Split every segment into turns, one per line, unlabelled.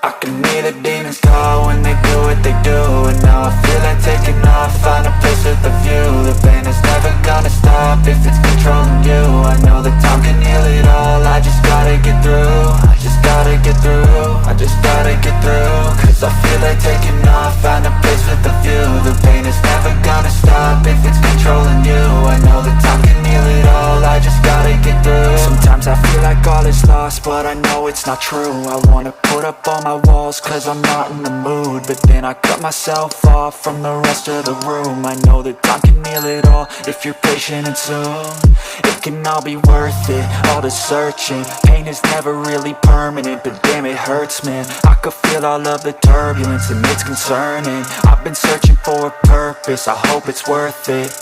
I can hear the demons call when they do what they do. And now I feel like taking off, find a place with a view. The pain is never gonna stop if it's controlling you. I know that time can heal it all, I just gotta get through. I just gotta get through, I just gotta get through. Cause I feel like taking off, find a place with a view. The pain is never gonna stop if it's controlling you. I know that time can heal it all, I just gotta get through. Sometimes I feel like all is lost, but I know it's not true. I wanna put up all my walls cause I'm not in the mood, but then I cut myself off from the rest of the room. I know that time can heal it all if you're patient, and soon it can all be worth it, all the searching. Pain is never really permanent, but damn it hurts, man. I could feel all of the turbulence and it's concerning. I've been searching for a purpose, I hope it's worth it.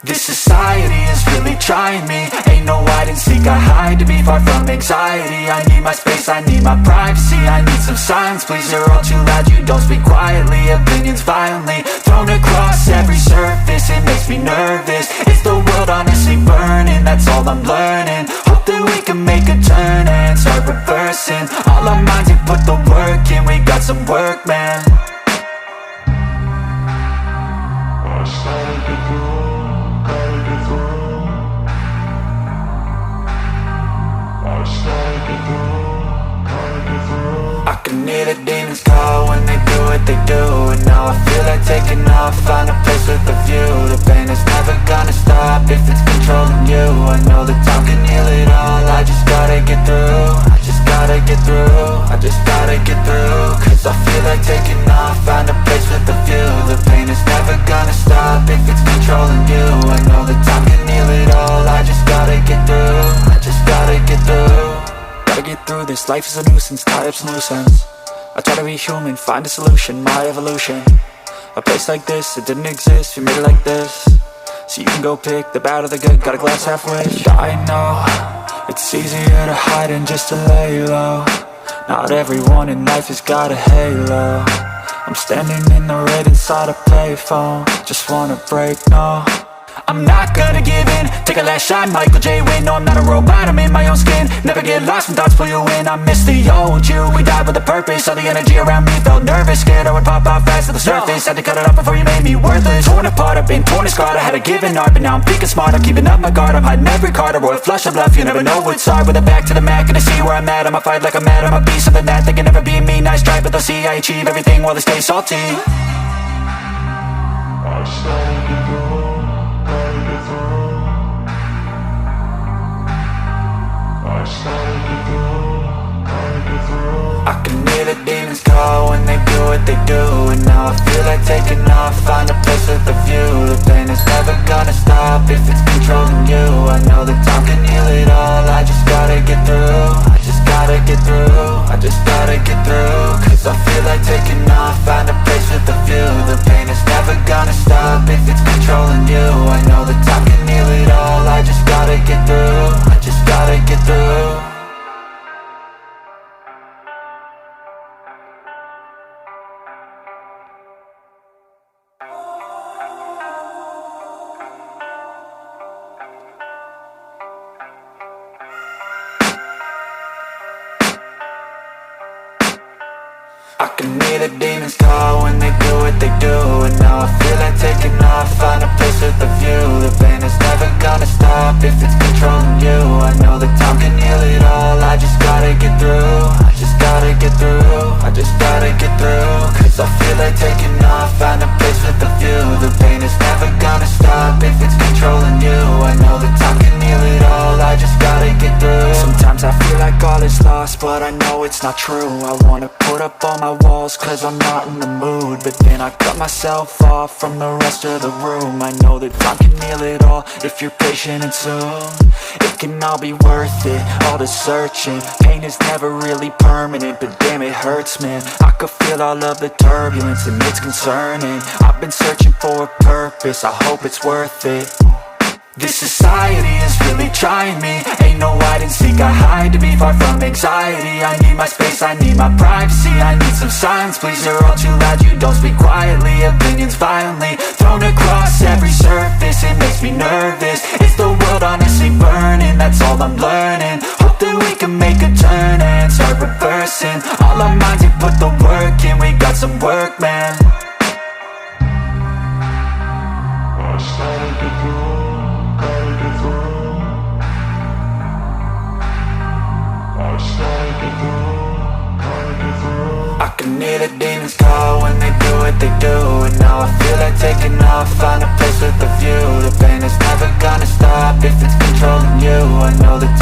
This society is really trying me. Ain't no hide and seek, I hide to be far from anxiety. I need my space, I need my privacy. I need some silence, please, you're all too loud. You don't speak quietly, opinions violently thrown across every surface. It makes me nervous, is the world honestly burning? That's all I'm learning. Hope that we can make a turn and start reversing all our minds and put the work in. We got some work, man. I started to grow. I can hear the demons call when they do what they do. And now I feel like taking off, find a place with a view. The pain is never gonna stop if it's controlling you. I know that time can heal it all, I just gotta get through. I just gotta get through, I just gotta get through. Cause I feel like taking off, find a place with a view. The pain is never gonna stop if it's controlling you. I know that time can heal it all, I just gotta get through. I just gotta get through. Gotta get through this, life is a nuisance, tie up some loose ends. I try to be human, find a solution, my evolution. A place like this, it didn't exist, we made it like this. So you can go pick the bad or the good, got a glass half wish. I know, it's easier to hide than just to lay low. Not everyone in life has got a halo. I'm standing in the red inside a payphone, just wanna break, no. I'm not gonna give in, take a last shot, Michael J. Win. No, I'm not a robot, I'm in my own skin. Never get lost when thoughts pull you in. I miss the old you, we died with a purpose. All the energy around me felt nervous, scared I would pop out fast to the surface. Had to cut it off before you made me worthless. Torn apart, I've been torn and scarred. I had a given art, but now I'm thinking smart. I'm keeping up my guard, I'm hiding every card. A royal flush of bluff, you never know what's hard. With a back to the mat, gonna see where I'm at. I'ma fight like I'm mad, I'ma be something that they can never be me. Nice try, but they'll see I achieve everything while they stay salty. I started to go. I can hear the demons call when they do what they do. And now I feel like taking off, find a place with a view. The pain is never gonna stop if it's controlling you. I know that time can heal it all, I just gotta get through. I just gotta get through, I just gotta get through. Cause I feel like taking off, find a place with a view. The pain is never gonna stop if it's controlling you. I know that time can heal it all, I just gotta get through. I just gotta get through. I can hear the demons call when they do what they do. And now I feel like taking off, find a place with a view. The pain is never gonna stop if it's controlling you. I know that time can heal it all, I just gotta get through. I just gotta get through, I just gotta get through. Cause I feel like taking off, find a place with a view. The pain is never gonna stop if it's controlling you. I know that time can heal it all, I just gotta get through. Sometimes I feel like all is lost, but I know it's not true. I wanna put up all my walls cause I'm not in the mood, but then I cut myself off from the rest of the room. I know that time can heal it all if you're patient, and soon it can all be worth it, all the searching. Pain is never really permanent, but damn it hurts, man. I could feel all of the turbulence and it's concerning. I've been searching for a purpose, I hope it's worth it. This society is really trying me. Ain't no hide and seek, I hide to be far from anxiety. I need my space, I need my privacy. I need some silence, please, you're all too loud. You don't speak quietly, opinions violently thrown across every surface. It makes me nervous, is the world honestly burning? That's all I'm learning. Hope that we can make a turn and start reversing all our minds and I can hear the demons call when they do what they do. And now I feel like taking off, find a place with a view. The pain is never gonna stop if it's controlling you. I know the time